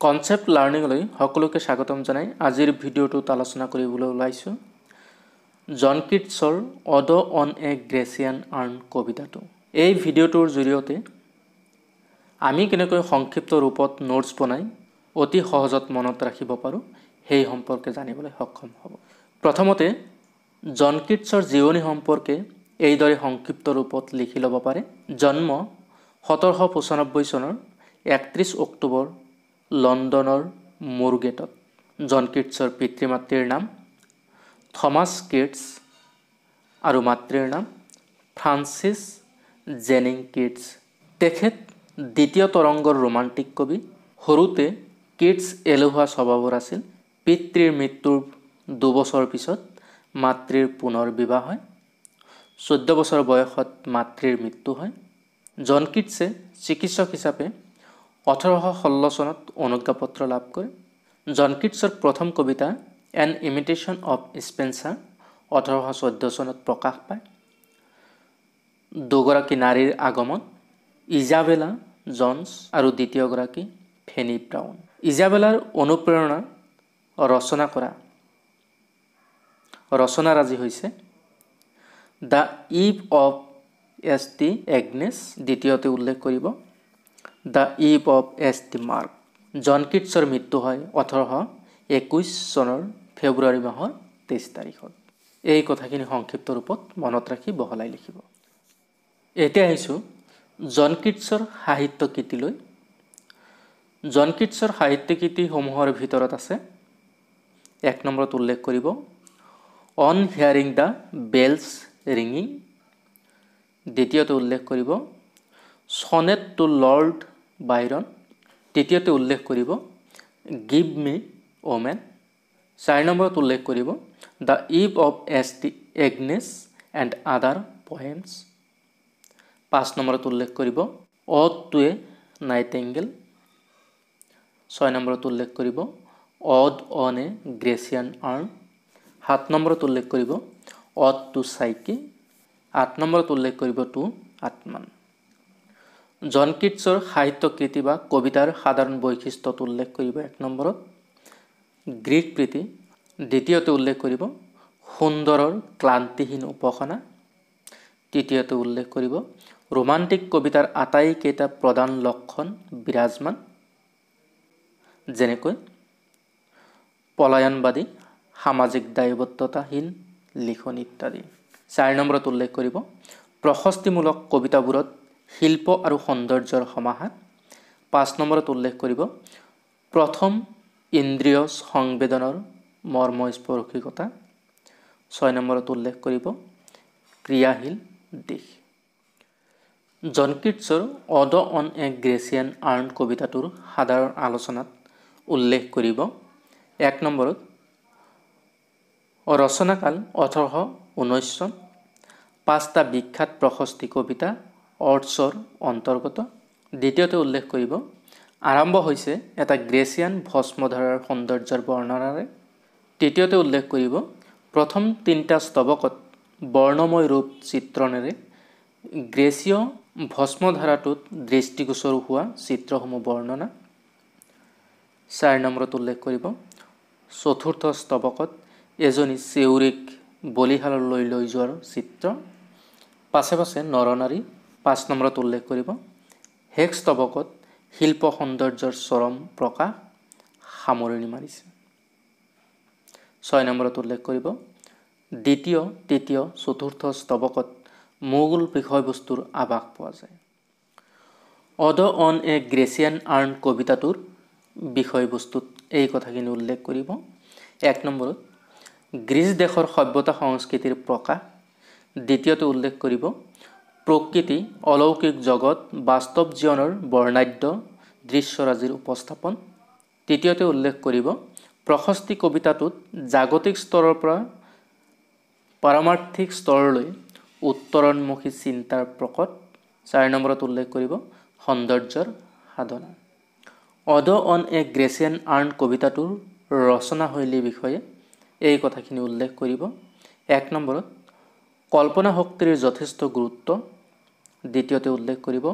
Concept লাৰ্ণিঙলৈ সকলোকে স্বাগতম জনাই আজিৰ ভিডিঅ'টোত আলোচনা কৰিবলৈ ওলাইছোঁ জন কিটছৰ অড অন এ গ্ৰেচিয়ান আৰ্ন কবিতাটো। এই ভিডিঅ'টোৰ জৰিয়তে আমি কেনেকৈ সংক্ষিপ্ত ৰূপত নোটছ বনাই অতি সহজত মনত ৰাখিব পাৰোঁ সেই সম্পৰ্কে জানিবলৈ সক্ষম হ'ব। প্ৰথমতে জন কিটছৰ জীৱনী সম্পৰ্কে এইদৰে সংক্ষিপ্ত ৰূপত লিখি ল'ব পাৰে। জন্ম 1795 চনৰ 31 অক্টোবৰ লণ্ডনৰ মুৰগেটত। জন কিটছৰ পিতৃ মাতৃৰ নাম থমাছ কিটছ আৰু মাতৃৰ নাম ফ্ৰান্সিছ জেনিং কিটছ। তেখেত দ্বিতীয় তৰংগৰ ৰোমান্টিক কবি। সৰুতে কিটছ এলেহুৱা স্বভাৱৰ আছিল। পিতৃৰ মৃত্যুৰ 2 বছৰ পিছত মাতৃৰ পুনৰ বিবাহ হয়। 14 বছৰ বয়সত মাতৃৰ মৃত্যু হয়। জন কিটছে চিকিৎসক হিচাপে 1816 চনত অনুজ্ঞাপত্ৰ লাভ কৰে। জন কিটছৰ প্ৰথম কবিতা এন ইমিটেশ্যন অফ স্পেন্সাৰ 1814 চনত প্ৰকাশ পায়। দুগৰাকী নাৰীৰ আগমন, ইজাবেলা জনছ আৰু দ্বিতীয়গৰাকী ফেনি ব্ৰাউন। ইজাবেলাৰ অনুপ্ৰেৰণা ৰচনা কৰা ৰচনাৰাজি হৈছে the eve of S T Agnes, দ্বিতীয়তে উল্লেখ কৰিব the eve of S T Mark. John কিটছৰ মৃত্যু হয় 1821 চনৰ ফেব্ৰুৱাৰী মাহৰ 23 তাৰিখত। এই কথাখিনি সংক্ষিপ্ত ৰূপত মনত ৰাখি বহলাই লিখিব। এতিয়া আহিছোঁ জন কিটছৰ সাহিত্য কৃতিলৈ। জন কিটছৰ সাহিত্য কৃতিসমূহৰ ভিতৰত আছে 1 নম্বৰত উল্লেখ কৰিব অন হিয়াৰিং দ্য বেলছ ৰিঙিং, দ্বিতীয়তে উল্লেখ কৰিব সনেট টু লৰ্ড বাইৰন, তৃতীয়তে উল্লেখ কৰিব গিভ মি ওমেন, 4 নম্বৰত উল্লেখ কৰিব the eve of S T Agnes and other poems, 5 নম্বৰত উল্লেখ কৰিব অড টু এ নাইটেংগেল, 6 নম্বৰত উল্লেখ কৰিব অড অন এ গ্ৰেচিয়ান আৰ্ন, 7 নম্বৰত উল্লেখ কৰিব অড টু চাইকি, 8 নম্বৰত উল্লেখ কৰিব টু আত্মান। জন কিটছৰ সাহিত্য কৃতি বা কবিতাৰ সাধাৰণ বৈশিষ্ট্যত উল্লেখ কৰিব 1 নম্বৰত গ্ৰীক প্ৰীতি, দ্বিতীয়তে উল্লেখ কৰিব সুন্দৰৰ ক্লান্তিহীন উপাসনা, তৃতীয়তে উল্লেখ কৰিব ৰোমান্টিক কবিতাৰ আটাইকেইটা প্ৰধান লক্ষণ বিৰাজমান, যেনেকৈ পলায়নবাদী, সামাজিক দায়বদ্ধতাহীন লিখন ইত্যাদি। 4 নম্বৰত উল্লেখ কৰিব প্ৰশস্তিমূলক কবিতাবোৰত শিল্প আৰু সৌন্দৰ্যৰ সমাহাৰ, 5 নম্বৰত উল্লেখ কৰিব প্ৰথম ইন্দ্ৰিয় সংবেদনৰ মৰ্মস্পৰ্শিকতা, 6 নম্বৰত উল্লেখ কৰিব ক্ৰিয়াশীল দিশ। জন কিটছৰ অড অন এ গ্ৰেচিয়ান আৰ্ন কবিতাটোৰ সাধাৰণ আলোচনাত উল্লেখ কৰিব 1 নম্বৰত ৰচনাকাল 1819 চন, 5টা বিখ্যাত প্ৰশস্তি কবিতা অৰ্টছৰ অন্তৰ্গত, দ্বিতীয়তে উল্লেখ কৰিব আৰম্ভ হৈছে এটা গ্ৰেচিয়ান ভস্মধাৰাৰ সৌন্দৰ্যৰ বৰ্ণনাৰে, তৃতীয়তে উল্লেখ কৰিব প্ৰথম 3টা স্তৱকত বৰ্ণময় ৰূপ চিত্ৰণেৰে গ্ৰেচীয় ভস্মধাৰাটোত দৃষ্টিগোচৰ হোৱা চিত্ৰসমূহ বৰ্ণনা, 4 নম্বৰত উল্লেখ কৰিব চতুৰ্থ স্তৱকত এজনী চেউৰীক বলিহাললৈ লৈ যোৱাৰ চিত্ৰ, পাছে পাছে নৰনাৰী, 5 নম্বৰত উল্লেখ কৰিব শেষ স্তৱকত শিল্প সৌন্দৰ্যৰ চৰম প্ৰকাশ সামৰণি মাৰিছে, 6 নম্বৰত উল্লেখ কৰিব দ্বিতীয়, তৃতীয়, চতুৰ্থ স্তৱকত মূল বিষয়বস্তুৰ আভাস পোৱা যায়। অড অন এ গ্ৰেচিয়ান আৰ্ন কবিতাটোৰ বিষয়বস্তুত এই কথাখিনি উল্লেখ কৰিব 1 নম্বৰত গ্ৰীচ দেশৰ সভ্যতা সংস্কৃতিৰ প্ৰকাশ, দ্বিতীয়তে উল্লেখ কৰিব প্ৰকৃতি অলৌকিক জগত বাস্তৱ জীৱনৰ বৰ্ণাঢ্য দৃশ্যৰাজিৰ উপস্থাপন, তৃতীয়তে উল্লেখ কৰিব প্ৰশস্তি কবিতাটোত জাগতিক স্তৰৰ পৰা পাৰমাৰ্থিক স্তৰলৈ উত্তৰণমুখী চিন্তাৰ প্ৰকট, 4 নম্বৰত উল্লেখ কৰিব সৌন্দৰ্যৰ সাধনা। অড অন এ গ্ৰেচিয়ান আৰ্ন কবিতাটোৰ ৰচনাশৈলীৰ বিষয়ে এই কথাখিনি উল্লেখ কৰিব 1 নম্বৰত কল্পনা শক্তিৰ যথেষ্ট গুৰুত্ব, দ্বিতীয়তে উল্লেখ কৰিব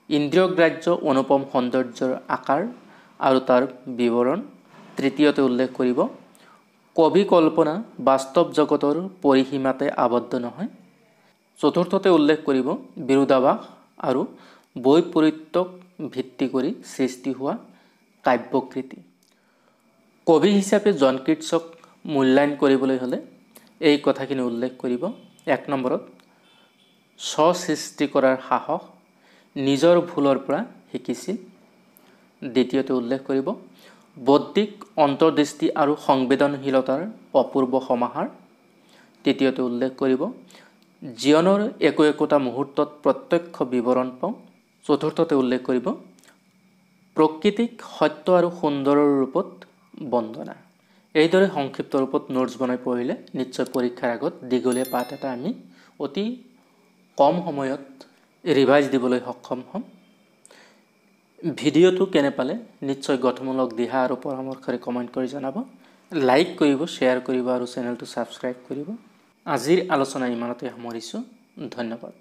ইন্দ্ৰিয়গ্ৰাহ্য অনুপম সৌন্দৰ্যৰ আকাৰ আৰু তাৰ বিৱৰণ। তৃতীয়তে উল্লেখ কৰিব কবি কল্পনা বাস্তৱ জগতৰ পৰিসীমাতে আবদ্ধ নহয়। চতুৰ্থতে উল্লেখ কৰিব বিৰোধাভাস আৰু বৈপৰীত্যক ভিত্তি কৰি সৃষ্টি হোৱা কাব্যকৃতি। কবি হিচাপে জন কিটছক মূল্যায়ন কৰিবলৈ হ'লে এই কথাখিনি উল্লেখ কৰিব। 1 নম্বৰত স্বসৃষ্টি কৰাৰ সাহস, নিজৰ ভুলৰ পৰা শিকিছিল। দ্বিতীয়তে উল্লেখ কৰিব বৌদ্ধিক অন্তৰ্দৃষ্টি আৰু সংবেদনশীলতাৰ অপূৰ্ব সমাহাৰ। তৃতীয়তে উল্লেখ কৰিব জীৱনৰ একোটা মুহূৰ্তত প্ৰত্যক্ষ বিৱৰণ পাওঁ। চতুৰ্থতে উল্লেখ কৰিব প্ৰকৃতিক সত্য আৰু সুন্দৰৰ ৰূপত বন্দনা। এইদৰে সংক্ষিপ্ত ৰূপত নোটছ বনাই পঢ়িলে নিশ্চয় পৰীক্ষাৰ আগত দীঘলীয়া পাঠ এটা আমি অতি কম সময়ত ৰিভাইজ দিবলৈ সক্ষম হ'ম। ভিডিঅ'টো কেনে পালে নিশ্চয় গঠনমূলক দিহা আৰু পৰামৰ্শৰে কমেণ্ট কৰি জনাব। লাইক কৰিব, শ্বেয়াৰ কৰিব আৰু চেনেলটো ছাবস্ক্ৰাইব কৰিব। আজিৰ আলোচনা ইমানতে সামৰিছোঁ। ধন্যবাদ।